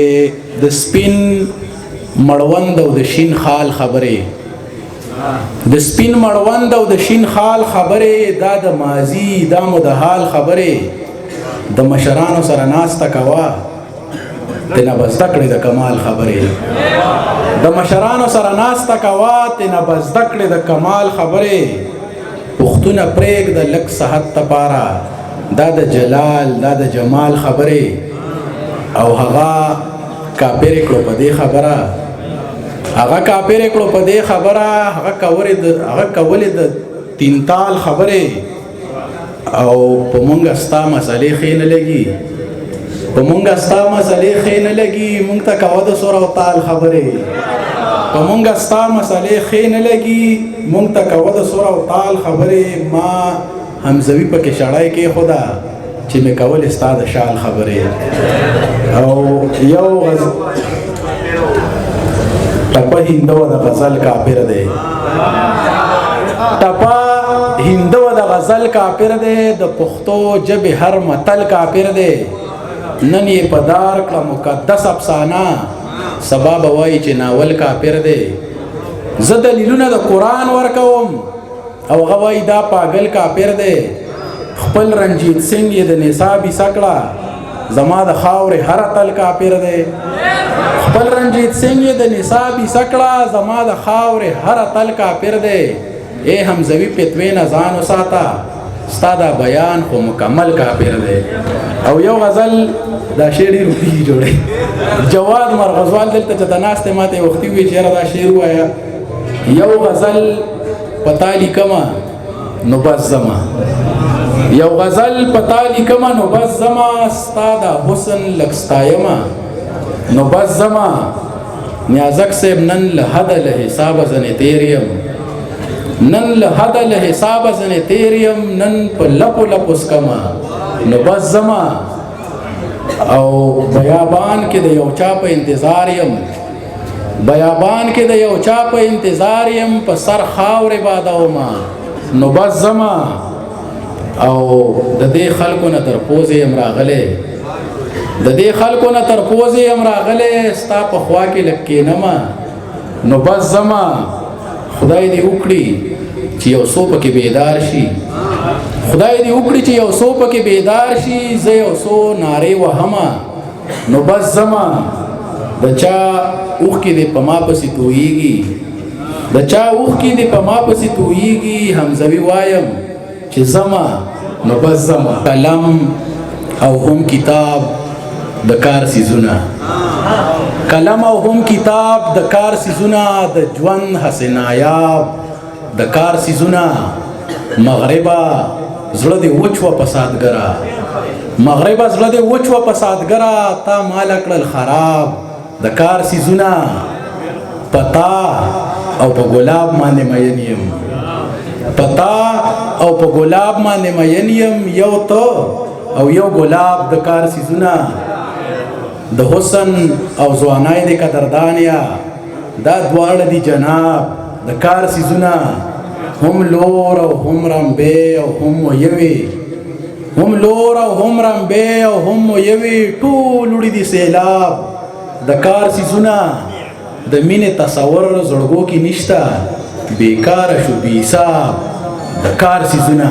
د سپین مړوند او د شین خال خبره د سپین مړوند او د شین خال خبره دا د ماضی دا مو د حال خبره د مشرانو سره ناسته کوا تنه بس تکړه د کمال خبره د مشرانو سره ناسته کوا تنه بس تکړه د کمال خبره پختونه پرېګ د لک صحت تپارا دا د جلال دا د جمال خبره او هغه کافر کړو په دې خبره هغه کافر کړو په دې خبره هغه کولې د تینتال خبره او په مونږه ستا مسلې خې نه لګي په مونږه ستا مسلې خې نه لګي مونږ ته کاوه د سور او تال خبره په مونږه ستا مسلې خې نه لګي مونږ ته کاوه د سور او تال خبره ما حمزوی پکې شړای کې خدا چې مې کول ستا د شال خبره او یو ټپه هندو د غزل کافر دی ټپه هندو د غزل کافر دی د پښتو ژبې هر متل کافر دی نن یې په دار کړه مقدس افسانه سبا به وایي چې ناول کافر دی زه دلیلونه د قرآن ورکوم او هغه وایي دا پاگل کافر دی خپل رنجیت سنگ یې د نصابی سکړه زما د خاورې هر تل کافر دی خپل رنجیت سنگ یې د نصابی سکړه زما د خاورې هر تل کافر دی اے حمزوی پتوی نه ځان وساته ستا دا بیان خو مکمل کافر دی او یو غزل دا شعر ډېر روپي جوړی جواد مرغزوال دلته چې د ناستې ماته وختي وي چېرې دا شعر ووایه یو غزل پتا لیکمه نو بس زما یو غزل پتا لیکمه نو بس زما ستا د حسن لږ ستایمه نو بس زما نیازک صاحب نن له حده له حسابه ځنې تېر یم نن له حده له حسابه ځنې تېر یم نن په لپو لپو سکمه نو بس زما او بیابان کې د یو چا په انتظار یم بیابان کې د یو چا په انتظار یم په سر خاورې بادومه نو بس زما او د دې خلکو نه تر پوزې یم راغلی د دې خلکو نه تر پوزې یم راغلی ستا په خوا کې لږ کښېنمه نو بس زما خدای دې وکړي چې یو څو پکې بیدار شي خدای دې وکړي چې یو څو پکې بیدار شي زه یو څو نارې وهمه نو بس زما د چا اوښکې دې په ما پسې تویېږي د چا اوښکې دې په ما پسې تویېږي حمزوي وایم چې زما نو بس زما قلم او هم کتاب د کار سیزونه قلم او هم کتاب د کار سیزونه د ژوند هسې نایاب د کار سیزونه مغربه زړه دې وچ وه په سادګره مغربه زړه دې وچ وه په سادګره تا ماله کړل خراب د کار سیزونه پتا او په ګلاب باندې مین یم پتا او په ګلاب باندې مین یم یو ته او یو ګلاب د کار سیزونه د حسن او ځوانۍ د قدردان یا دا دواړه دي جناب د کار سیزونه هم لور او هم رمبې او هم یوې هم لور او هم رمبې او هم یوې ټول وړي دي سیلاب د کار سیزونه د مینې تصور زړګو کې نشته بیکاره شو بې حساب د کار سیزونه